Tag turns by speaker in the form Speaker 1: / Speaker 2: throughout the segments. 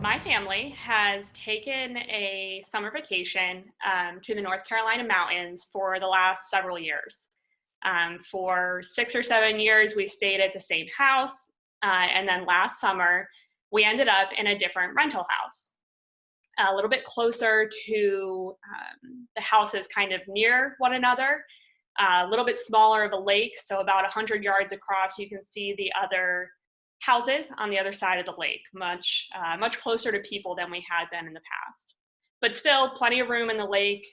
Speaker 1: My family has taken a summer vacation to the North Carolina mountains for the last several years. For 6 or 7 years, we stayed at the same house. And then last summer, we ended up in a different rental house, a little bit closer to the houses kind of near one another, a little bit smaller of a lake. So about 100 yards across, you can see the other houses on the other side of the lake, much closer to people than we had been in the past. But still, plenty of room in the lake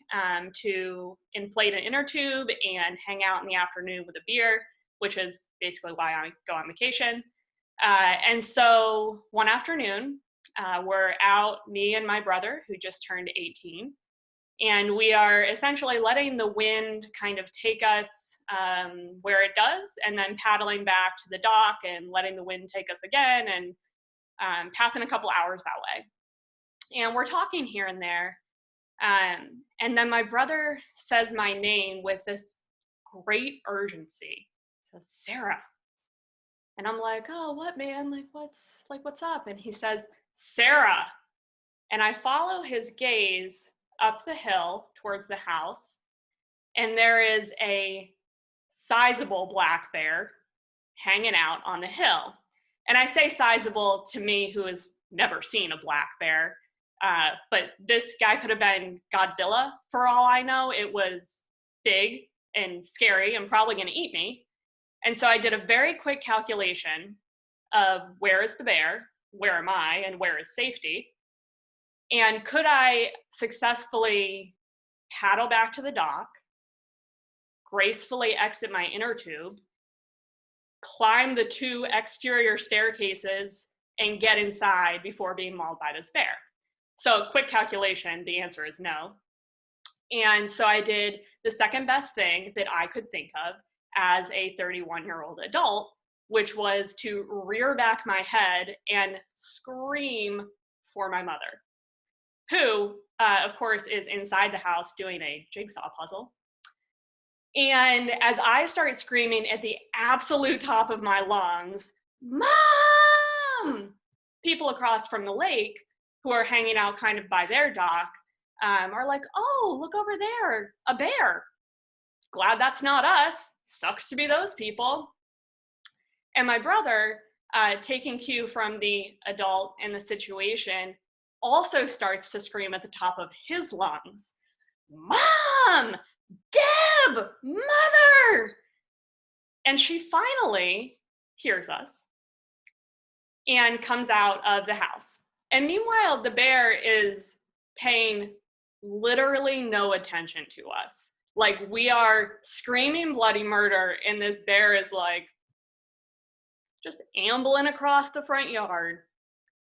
Speaker 1: to inflate an inner tube and hang out in the afternoon with a beer, which is basically why I go on vacation. And so one afternoon, we're out, me and my brother, who just turned 18, and we are essentially letting the wind kind of take us where it does, and then paddling back to the dock and letting the wind take us again, and passing a couple hours that way. And we're talking here and there. And then my brother says my name with this great urgency. He says, Sarah. And I'm like, oh, what, man? What's up? And he says, Sarah. And I follow his gaze up the hill towards the house, and there is a sizable black bear hanging out on the hill. And I say sizable to me, who has never seen a black bear, but this guy could have been Godzilla for all I know. It was big and scary and probably going to eat me. And so I did a very quick calculation of where is the bear, where am I, and where is safety? And could I successfully paddle back to the dock, gracefully exit my inner tube, climb the 2 exterior staircases, and get inside before being mauled by this bear? So quick calculation, the answer is no. And so I did the second best thing that I could think of as a 31-year-old adult, which was to rear back my head and scream for my mother, who, of course, is inside the house doing a jigsaw puzzle. And as I start screaming at the absolute top of my lungs, Mom! People across from the lake who are hanging out kind of by their dock are like, oh, look over there, a bear. Glad that's not us. Sucks to be those people. And my brother, taking cue from the adult in the situation, also starts to scream at the top of his lungs, Mom! Deb! Mother! And she finally hears us and comes out of the house. And meanwhile, the bear is paying literally no attention to us. Like, we are screaming bloody murder, and this bear is like just ambling across the front yard.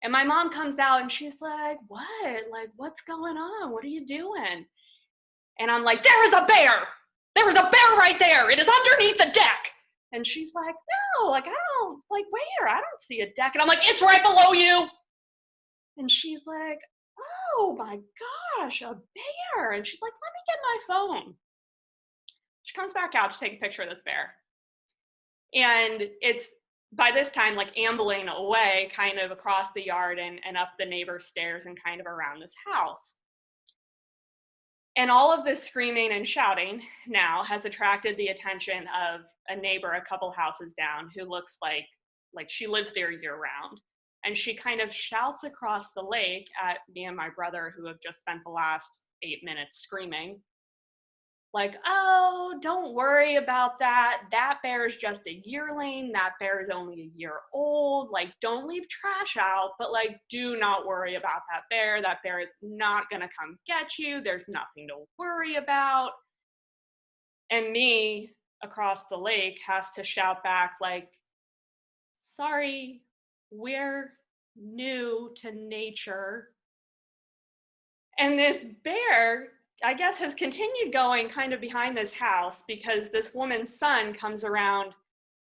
Speaker 1: And my mom comes out and she's like, what? Like, what's going on? What are you doing? And I'm like, there is a bear. There is a bear right there. It is underneath the deck. And she's like, no, like, I don't, like, where? I don't see a deck. And I'm like, it's right below you. And she's like, oh my gosh, a bear. And she's like, let me get my phone. She comes back out to take a picture of this bear. And it's by this time like ambling away kind of across the yard and up the neighbor's stairs and kind of around this house. And all of this screaming and shouting now has attracted the attention of a neighbor a couple houses down who looks like she lives there year round. And she kind of shouts across the lake at me and my brother, who have just spent the last 8 minutes screaming, like, oh, don't worry about that. That bear is just a yearling. That bear is only a year old. Like, don't leave trash out, but like, do not worry about that bear. That bear is not gonna come get you. There's nothing to worry about. And me across the lake has to shout back like, sorry, we're new to nature. And this bear, I guess, has continued going kind of behind this house because this woman's son comes around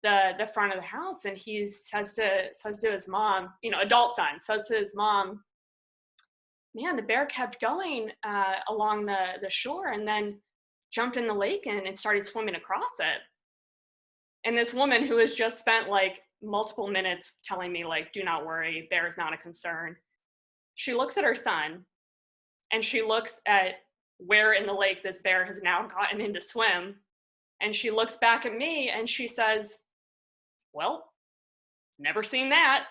Speaker 1: the front of the house, and he says to his mom, adult son, says to his mom, man, the bear kept going along the shore and then jumped in the lake and it started swimming across it. And this woman who has just spent like multiple minutes telling me like, do not worry, bear is not a concern, She looks at her son, and she looks at where in the lake this bear has now gotten in to swim, and she looks back at me and she says, "Well, never seen that."